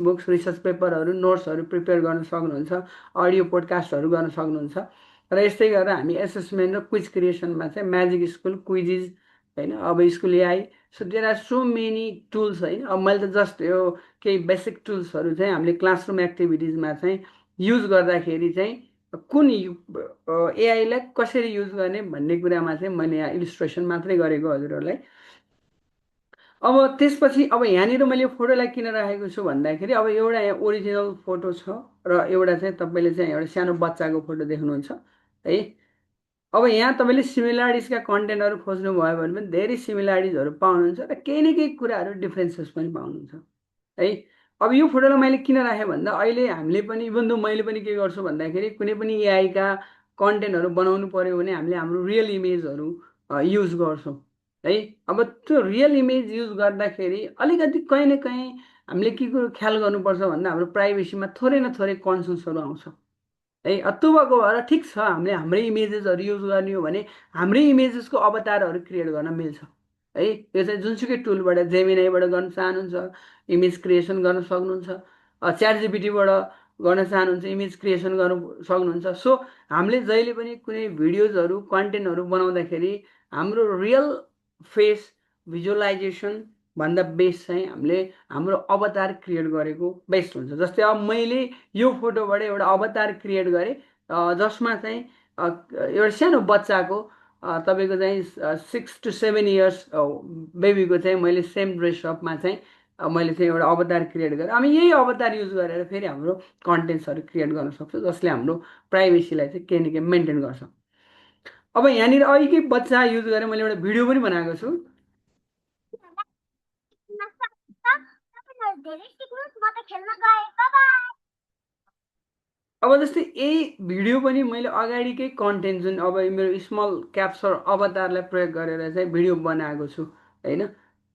Books research पेपरहरू नोट्सहरू prepare गर्न सक्नुहुन्छ, अडियो पोडकास्टहरू गर्न सक्नुहुन्छ। र यस्तै गरेर हामी एसेसमेन्ट र क्विज क्रिएसनमा चाहिँ म्याजिक स्कुल, क्विजिज होइन, अब school AI, so there are so many tools होइन। अब मैले त जस्ट यो केही बेसिक टुल्सहरू चाहिँ हामीले क्लासरुम एक्टिभिटिजमा चाहिँ युज गर्दाखेरि चाहिँ कुन एआईलाई कसरी युज गर्ने भन्ने कुरामा चाहिँ मैले यहाँ इलिस्ट्रेसन मात्रै गरेको हजुरहरूलाई। अब त्यसपछि अब यहाँनिर मैले फोटोलाई किन राखेको छु भन्दाखेरि अब एउटा यहाँ ओरिजिनल फोटो छ र एउटा चाहिँ तपाईँले चाहिँ एउटा सानो बच्चाको फोटो देख्नुहुन्छ है। अब यहाँ तपाईँले सिमिलरिटिजका कन्टेन्टहरू खोज्नुभयो भने पनि धेरै सिमिलरिटिजहरू पाउनुहुन्छ र केही न केही कुराहरू डिफ्रेन्सेस पनि पाउनुहुन्छ है। अब यो फोटोलाई मैले किन राखेँ भन्दा अहिले हामीले पनि इभन दो मैले पनि के गर्छु भन्दाखेरि कुनै पनि एआईका कन्टेन्टहरू बनाउनु पर्यो भने हामीले हाम्रो रियल इमेजहरू युज गर्छौँ है। अब त्यो रियल इमेज युज गर्दाखेरि अलिकति कहीँ न कहीँ हामीले के कुरो ख्याल गर्नुपर्छ भन्दा हाम्रो प्राइभेसीमा थोरै न थोरै कन्सर्न्सहरू आउँछ है। त्यो भएको भएर ठिक छ, हामीले हाम्रै इमेजेसहरू युज गर्ने हो भने हाम्रै इमेजेसको अवतारहरू क्रिएट गर्न मिल्छ है। यो चाहिँ जुनसुकै टुलबाट, जेमिनाईबाट गर्न चाहनुहुन्छ इमेज क्रिएसन गर्न सक्नुहुन्छ, च्याट जिपिटीबाट गर्न चाहनुहुन्छ इमेज क्रिएसन गर्नु सक्नुहुन्छ। सो हामीले जहिले पनि कुनै भिडियोजहरू कन्टेन्टहरू बनाउँदाखेरि हाम्रो रियल फेस भिजुअलाइजेसन भन्दा बेस्ट चाहिँ हामीले हाम्रो अवतार क्रिएट गरेको बेस्ट हुन्छ। जस्तै अब मैले यो फोटोबाट एउटा अवतार क्रिएट गरेँ जसमा चाहिँ एउटा सानो बच्चाको तपाईँको चाहिँ 6 to 7 इयर्स बेबीको चाहिँ मैले सेम ड्रेसअपमा चाहिँ मैले चाहिँ एउटा अवतार क्रिएट गरेँ। हामी यही अवतार युज गरेर फेरि हाम्रो कन्टेन्ट्सहरू क्रिएट गर्न सक्छौँ जसले हाम्रो प्राइभेसीलाई चाहिँ केही न केही मेन्टेन गर्छ। अब यहाँनिर अघिकै बच्चा युज गरेर मैले एउटा भिडियो पनि बनाएको छु। अब जस्तै यही भिडियो पनि मैले अगाडिकै कन्टेन्ट जुन अब मेरो स्मल क्याप्चर अवतारलाई प्रयोग गरेर चाहिँ भिडियो बनाएको छु होइन।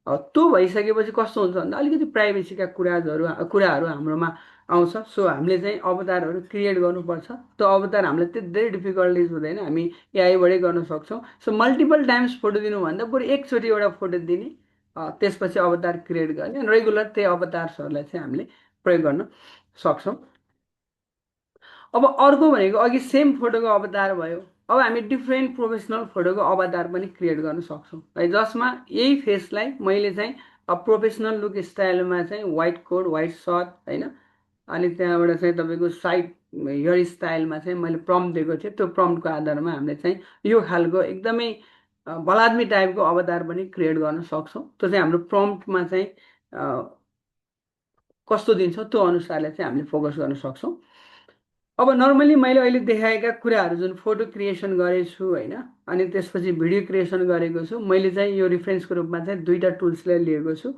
त्यो भइसकेपछि कस्तो हुन्छ भन्दा अलिकति प्राइभेसीका कुराहरू हाम्रोमा आउँछ। सो हामीले चाहिँ अवतारहरू क्रिएट गर्नुपर्छ। त्यो अवतार हामीलाई त्यति धेरै डिफिकल्टिज हुँदैन, हामी एआईबाटै गर्न सक्छौँ। सो मल्टिपल टाइम्स फोटो दिनुभन्दा बरु एकचोटि एउटा फोटो दिने, त्यसपछि अवतार क्रिएट गर्ने, रेगुलर त्यही अवतार्सहरूलाई चाहिँ हामीले प्रयोग गर्न सक्छौँ। अब अर्को भनेको अघि सेम फोटोको अवतार भयो। अब हामी डिफ्रेन्ट प्रोफेसनल फोटोको अवतार पनि क्रिएट गर्न सक्छौँ है, जसमा यही फेसलाई मैले चाहिँ प्रोफेसनल लुक स्टाइलमा चाहिँ व्हाइट कोट, व्हाइट सर्ट होइन, अनि त्यहाँबाट चाहिँ तपाईँको साइड हेयर स्टाइलमा चाहिँ मैले प्रम्प्ट दिएको थिएँ। त्यो प्रम्प्टको आधारमा हामीले चाहिँ यो खालको एकदमै भलाद्मी टाइपको अवतार पनि क्रिएट गर्न सक्छौँ। त्यो चाहिँ हाम्रो प्रम्प्टमा चाहिँ कस्तो दिन्छ त्यो अनुसारले चाहिँ हामीले फोकस गर्न सक्छौँ। अब नर्मली मैले अहिले देखाएका कुराहरू जुन फोटो क्रिएसन गरेछु होइन, अनि त्यसपछि भिडियो क्रिएसन गरेको छु, मैले चाहिँ यो रिफरेन्सको रूपमा चाहिँ दुईवटा टुल्सलाई लिएको छु।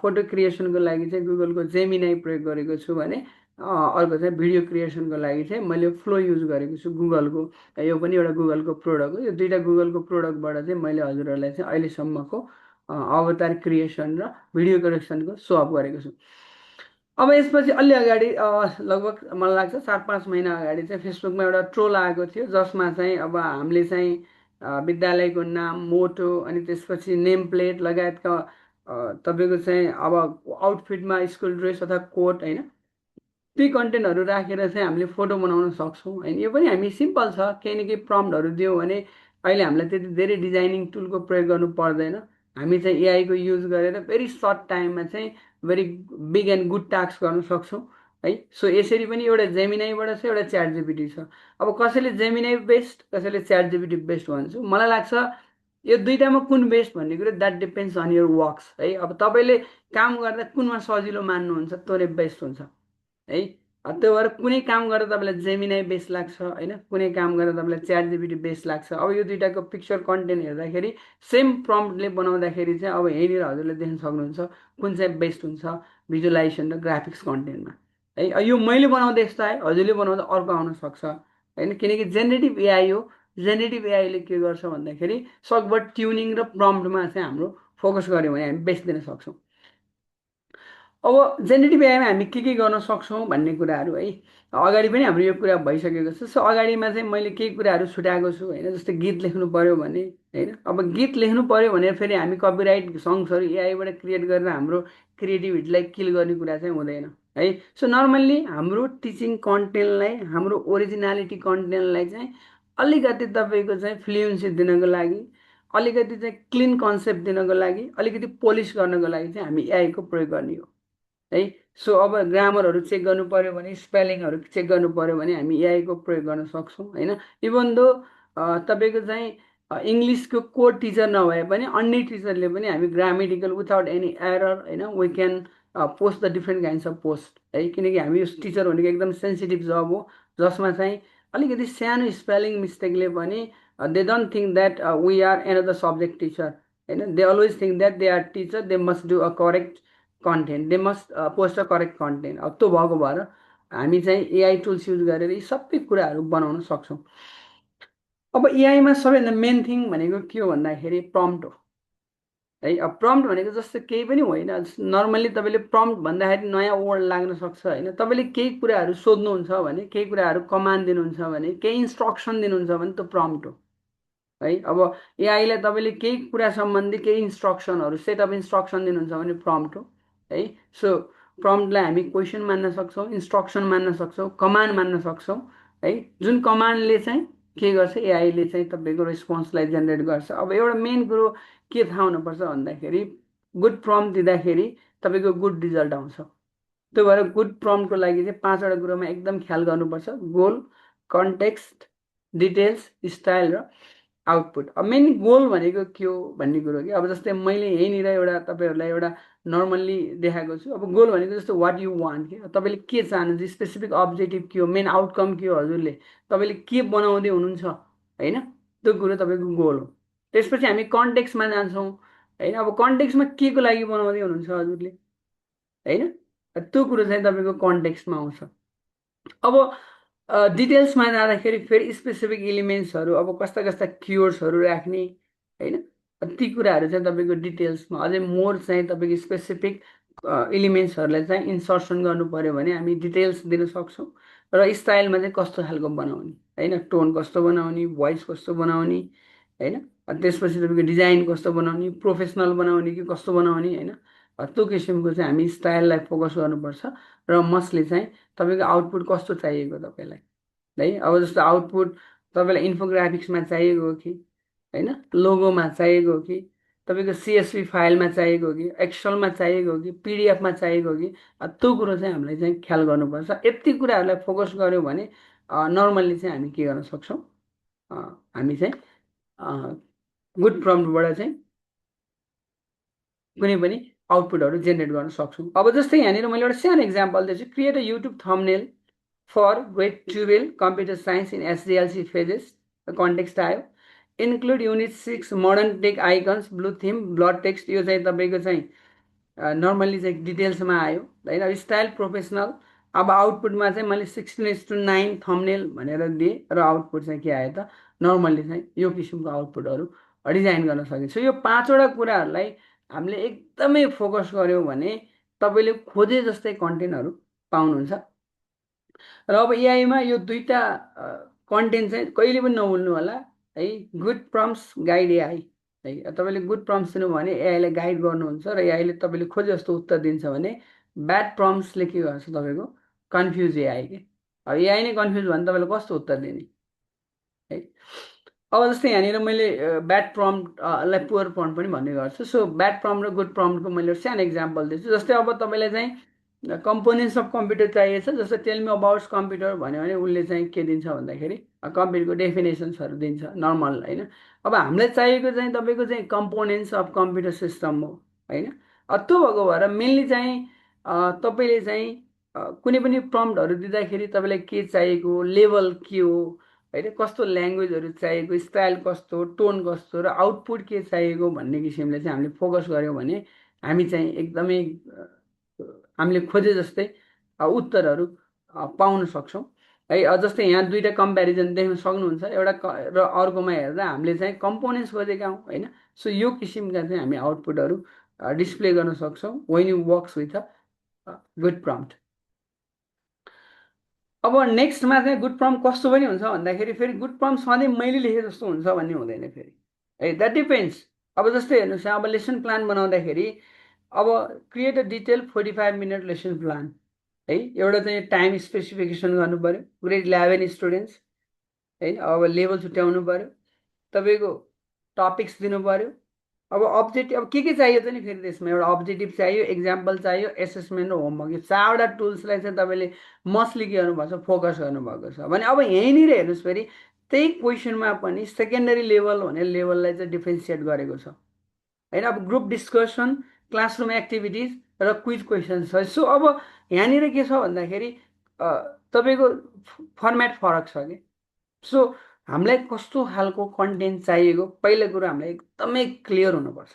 फोटो क्रिएसनको लागि चाहिँ गुगलको जेमिनाई प्रयोग गरेको छु भने अर्को चाहिँ भिडियो क्रिएसनको लागि चाहिँ मैले फ्लो युज गरेको छु गुगलको। यो पनि एउटा गुगलको प्रोडक्ट हो। यो दुईवटा गुगलको प्रोडक्टबाट चाहिँ मैले हजुरहरूलाई चाहिँ अहिलेसम्मको अवतार क्रिएसन र भिडियो क्रिएसनको सोअप गरेको छु। अब यसपछि अलि अगाडि लगभग मलाई लाग्छ 4-5 महिना अगाडि चाहिँ फेसबुकमा एउटा ट्रोल आएको थियो जसमा चाहिँ अब हामीले चाहिँ विद्यालयको नाम, मोटो, अनि त्यसपछि नेम प्लेट लगायतका तपाईँको चाहिँ अब आउटफिटमा स्कुल ड्रेस अथवा कोट होइन, ती कन्टेन्टहरू राखेर चाहिँ हामीले फोटो बनाउन सक्छौँ होइन। यो पनि हामी सिम्पल छ, केही न केही प्रम्प्टहरू दियौँ भने अहिले हामीलाई त्यति धेरै डिजाइनिङ टुलको प्रयोग गर्नु पर्दैन। हामी चाहिँ एआईको युज गरेर भेरी सर्ट टाइममा चाहिँ very big and good task गर्न सक्छौँ है। सो यसरी पनि एउटा जेमिनाईबाट छ, एउटा च्याट जिपिटी छ। अब कसैले जेमिनाई बेस्ट, कसैले च्याट जिपिटी बेस्ट भन्छु। मलाई लाग्छ यो दुईटामा कुन बेस्ट भन्ने कुरो that depends on your works है। अब तपाईँले काम गर्दा कुनमा सजिलो मान्नुहुन्छ त्यो नै बेस्ट हुन्छ है। त्यो भएर कुनै काम गरेर तपाईँलाई जेमिनाई बेस्ट लाग्छ होइन, कुनै काम गरेर तपाईँलाई च्याट जिपिटी बेस्ट लाग्छ। अब यो दुइटाको पिक्चर कन्टेन्ट हेर्दाखेरि सेम प्रम्प्टले बनाउँदाखेरि चाहिँ अब यहीँनिर हजुरले देख्न सक्नुहुन्छ कुन चाहिँ बेस्ट हुन्छ भिजुअलाइजेसन र ग्राफिक्स कन्टेन्टमा है। यो मैले बनाउँदा यस्तो आयो, हजुरले बनाउँदा अर्को आउन सक्छ होइन, किनकि जेनेरेटिभ एआई हो। जेनेरेटिभ एआईले के गर्छ भन्दाखेरि सकभर ट्युनिङ र प्रम्प्टमा चाहिँ हाम्रो फोकस गऱ्यौँ भने हामी बेस्ट दिन सक्छौँ। अब जेनेरेटिभ एआईमा हामी के गर्न सक्छौँ भन्ने कुराहरू है, अगाडि पनि हाम्रो यो कुरा भइसकेको छ। सो अगाडिमा चाहिँ मैले केही कुराहरू छुट्याएको छु होइन। जस्तै गीत लेख्नु पऱ्यो भने होइन, अब गीत लेख्नु पऱ्यो भने फेरि हामी कपिराइट सङ्ग्सहरू एआईबाट क्रिएट गरेर हाम्रो क्रिएटिभिटीलाई किल गर्ने कुरा चाहिँ हुँदैन है। सो नर्मल्ली हाम्रो टिचिङ कन्टेन्टलाई, हाम्रो ओरिजिनालिटी कन्टेन्टलाई चाहिँ अलिकति तपाईँको चाहिँ फ्लुएन्सी दिनको लागि, अलिकति चाहिँ क्लिन कन्सेप्ट दिनको लागि, अलिकति पोलिस गर्नको लागि चाहिँ हामी एआईको प्रयोग गर्ने हो है। सो अब ग्रामरहरू चेक गर्नु पऱ्यो भने, स्पेलिङहरू चेक गर्नु पऱ्यो भने हामी एआईको प्रयोग गर्न सक्छौँ होइन। इभन दो तपाईँको चाहिँ इङ्ग्लिसको कोड टिचर नभए पनि अन्य टिचरले पनि हामी ग्रामेटिकल विदाउट एनी एरर होइन, we can post the different kinds of post है। किनकि हामी यो टिचर भनेको एकदम सेन्सिटिभ जब हो, जसमा चाहिँ अलिकति सानो स्पेलिङ मिस्टेकले पनि they don't think that we are another subject teacher होइन। They always think that they are teacher, they must do a correct content, they must post a correct content. अब त्यो भएको भएर हामी चाहिँ एआई टुल्स युज गरेर यी सबै कुराहरू बनाउन सक्छौँ। अब एआईमा सबैभन्दा मेन थिङ भनेको के हो भन्दाखेरि प्रम्प्ट हो है। अब प्रम्प्ट भनेको जस्तो केही पनि होइन, नर्मल्ली तपाईँले प्रम्प्ट भन्दाखेरि नयाँ वर्ड लाग्न सक्छ होइन। तपाईँले केही कुराहरू सोध्नुहुन्छ भने, केही कुराहरू कमान्ड दिनुहुन्छ भने, केही इन्स्ट्रक्सन दिनुहुन्छ भने त्यो प्रम्प्ट हो है। अब एआईलाई तपाईँले केही कुरा सम्बन्धी केही इन्स्ट्रक्सनहरू, सेट अफ इन्स्ट्रक्सन दिनुहुन्छ भने प्रम्प्ट हो है। सो प्रम्प्टलाई हामी क्वेसन मान्न सक्छौँ, इन्स्ट्रक्सन मान्न सक्छौँ, कमान्ड मान्न सक्छौँ है। जुन कमान्डले चाहिँ के गर्छ, एआईले चाहिँ तपाईँको रेस्पोन्सलाई जेनेरेट गर्छ। अब एउटा मेन कुरो के थाहा हुनुपर्छ भन्दाखेरि, गुड प्रम्प्ट दिँदाखेरि तपाईँको गुड रिजल्ट आउँछ। त्यो भएर गुड प्रम्प्टको लागि चाहिँ 5वटा कुरोमा एकदम ख्याल गर्नुपर्छ: गोल, कन्टेक्स्ट, डिटेल्स, स्टाइल र आउटपुट। अब मेन गोल भनेको के हो भन्ने कुरो कि अब जस्तै मैले यहीँनिर एउटा तपाईँहरूलाई एउटा नर्मल्ली देखाएको छु। अब गोल भनेको जस्तो वाट यु वान्ट, कि तपाईँले के चाहनुहुन्छ, स्पेसिफिक अब्जेक्टिभ के हो, मेन आउटकम के हो, हजुरले तपाईँले के बनाउँदै हुनुहुन्छ होइन, त्यो कुरो तपाईँको गोल हो। त्यसपछि हामी कन्टेक्स्टमा जान्छौँ होइन। अब कन्टेक्स्टमा के को लागि बनाउँदै हुनुहुन्छ हजुरले होइन, त्यो कुरो चाहिँ तपाईँको कन्टेक्स्टमा आउँछ। अब डिटेल्समा जाँदाखेरि फेरि स्पेसिफिक इलिमेन्ट्सहरू, अब कस्ता कस्ता किवर्ड्सहरू राख्ने होइन, ती कुराहरू चाहिँ तपाईँको डिटेल्समा अझै मोर चाहिँ तपाईँको स्पेसिफिक इलिमेन्ट्सहरूलाई चाहिँ इन्सर्सन गर्नु पऱ्यो भने हामी डिटेल्स दिन सक्छौँ। र स्टाइलमा चाहिँ कस्तो खालको बनाउने होइन, टोन कस्तो बनाउने, भोइस कस्तो बनाउने होइन, त्यसपछि तपाईँको डिजाइन कस्तो बनाउने, प्रोफेसनल बनाउने कि कस्तो बनाउने होइन, त्यो किसिमको चाहिँ हामी स्टाइललाई फोकस गर्नुपर्छ। र मस्टली चाहिँ तपाईँको आउटपुट कस्तो चाहिएको तपाईँलाई है। अब जस्तो आउटपुट तपाईँलाई इन्फोग्राफिक्समा चाहिएको हो कि होइन, लोगोमा चाहिएको हो कि, तपाईँको सिएसभी फाइलमा चाहिएको हो कि, एक्सलमा चाहिएको हो कि, पिडिएफमा चाहिएको हो कि, त्यो कुरो चाहिँ हामीलाई चाहिँ ख्याल गर्नुपर्छ। यति कुराहरूलाई फोकस गऱ्यौँ भने नर्मल्ली चाहिँ हामी के गर्न सक्छौँ, हामी चाहिँ गुड प्रम्प्टबाट चाहिँ कुनै पनि आउटपुटहरू जेनेरेट गर्न सक्छौँ। अब जस्तै यहाँनिर मैले एउटा सानो इक्जाम्पल दिएछु, create a YouTube thumbnail for grade 12 computer science in SDLC phases, context आयो। Include unit 6 modern tech icons, blue theme, bold text, यो चाहिँ तपाईँको चाहिँ नर्मल्ली चाहिँ डिटेल्समा आयो होइन। Style professional. अब आउटपुटमा चाहिँ मैले 16:9 थम्बनेल भनेर दिएँ र आउटपुट चाहिँ के आयो त, नर्मल्ली चाहिँ यो किसिमको आउटपुटहरू डिजाइन गर्न सकिन्छ। यो 5वटा कुराहरूलाई हामीले एकदमै फोकस गऱ्यौँ भने तपाईँले खोजे जस्तै कन्टेन्टहरू पाउनुहुन्छ। र अब एआईमा यो 2टा कन्टेन्ट चाहिँ कहिले पनि नभुल्नु होला है। गुड प्रम्प्ट्स गाइड एआई है। तपाईँले गुड प्रम्प्ट्स दिनुभयो भने एआईलाई गाइड गर्नुहुन्छ र एआईले तपाईँले खोजे जस्तो उत्तर दिन्छ भने ब्याड प्रम्प्ट्सले के गर्छ, तपाईँको कन्फ्युज एआई के। अब एआई नै कन्फ्युज भयो भने तपाईँले कस्तो उत्तर दिने है। अब जस्तै यहाँनिर मैले ब्याड प्रम्प्टलाई पुवर प्रम्प्ट पनि भन्ने गर्छु। सो ब्याड प्रम्प्ट र गुड प्रम्प्टको मैले सानो इक्जाम्पल दिन्छु। जस्तै अब तपाईँलाई चाहिँ कम्पोनेन्ट्स अफ कम्प्युटर चाहिएछ, जस्तै टेल मी अबाउट कम्प्युटर भन्यो भने उसले चाहिँ के दिन्छ भन्दाखेरि कम्प्युटरको डेफिनेसन्सहरू दिन्छ नर्मल होइन। अब हामीलाई चाहिएको चाहिँ तपाईँको चाहिँ कम्पोनेन्ट्स अफ कम्प्युटर सिस्टम हो होइन। त्यो भएको भएर मेनली चाहिँ तपाईँले चाहिँ कुनै पनि प्रम्प्टहरू दिँदाखेरि तपाईँलाई के चाहिएको, लेभल के हो होइन, कस्तो ल्याङ्ग्वेजहरू चाहिएको, स्टाइल कस्तो, टोन कस्तो र आउटपुट के चाहिएको भन्ने किसिमले चाहिँ हामीले फोकस गऱ्यौँ भने हामी चाहिँ एकदमै हामीले खोजे जस्तै उत्तरहरू पाउन सक्छौँ है। जस्तै यहाँ 2टा कम्पेरिजन देख्न सक्नुहुन्छ, एउटा र अर्कोमा हेर्दा हामीले चाहिँ कम्पोनेन्ट्स खोजेका हौँ होइन। सो यो किसिमका चाहिँ हामी आउटपुटहरू डिस्प्ले गर्न सक्छौँ when you works with a good prompt. अब नेक्स्टमा चाहिँ गुड प्रम्प्ट कस्तो पनि हुन्छ भन्दाखेरि फेरि गुड प्रम्प्ट सधैँ मैले लेखे जस्तो हुन्छ भन्ने हुँदैन फेरि है, द्याट डिपेन्ड्स। अब जस्तै हेर्नुहोस्, अब लेसन प्लान बनाउँदाखेरि अब create a detail 45 minute lesson plan है। एउटा चाहिँ टाइम स्पेसिफिकेसन गर्नु पऱ्यो, ग्रेड 11 स्टुडेन्ट्स होइन। अब लेभल छुट्याउनु पऱ्यो, तपाईँको टपिक्स दिनु पऱ्यो। अब अब्जेक्टिभ अब के चाहियो त नि फेरि त्यसमा एउटा अब्जेक्टिभ चाहियो, एक्जाम्पल चाहियो, एसेसमेन्ट र होमवर्क, यो 4वटा टुल्सलाई चाहिँ तपाईँले मस्टली के गर्नुभएको छ, फोकस गर्नुभएको छ भने अब यहीँनिर हेर्नुहोस् फेरि त्यही क्वेसनमा पनि सेकेन्डरी लेभल भन्ने लेभललाई चाहिँ डिफ्रेन्सिएट गरेको छ होइन। अब ग्रुप डिस्कसन, क्लासरुम एक्टिभिटिज र क्विज क्वेसन छ। सो अब यहाँनिर के छ भन्दाखेरि तपाईँको फर्मेट फरक छ कि। सो हामीलाई कस्तो खालको कन्टेन्ट चाहिएको पहिलो कुरो हामीलाई एकदमै क्लियर हुनुपर्छ।